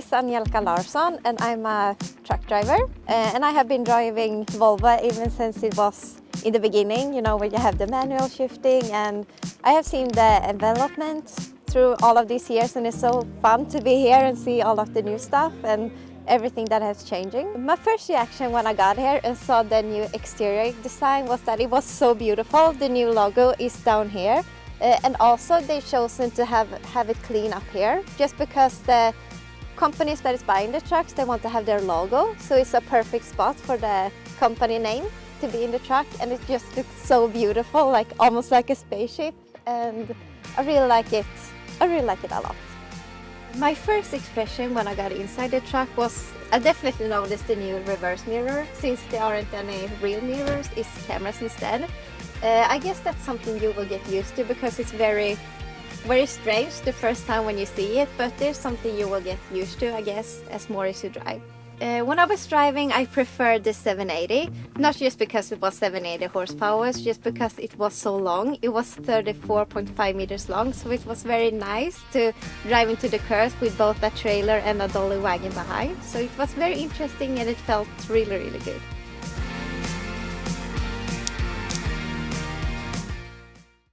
is Angelica Larsson and I'm a truck driver. And I have been driving Volvo even since it was in the beginning, you know, where you have the manual shifting, and I have seen the development through all of these years, and it's so fun to be here and see all of the new stuff and everything that is changing. My first reaction when I got here and saw the new exterior design was that it was so beautiful. The new logo is down here. And also they've chosen to have it clean up here, just because the companies that is buying the trucks, they want to have their logo. So it's a perfect spot for the company name to be in the truck, and it just looks so beautiful, like almost like a spaceship, and I really like it. I really like it a lot. My first expression when I got inside the truck was I definitely noticed the new reverse mirror. Since there aren't any real mirrors, it's cameras instead. I guess that's something you will get used to, because it's very strange the first time when you see it, but there's something you will get used to, I guess, as more as you drive. When I was driving, I preferred the 780, not just because it was 780 horsepower, just because it was so long. It was 34.5 meters long, so it was very nice to drive into the curves with both a trailer and a dolly wagon behind. So it was very interesting and it felt really, really good.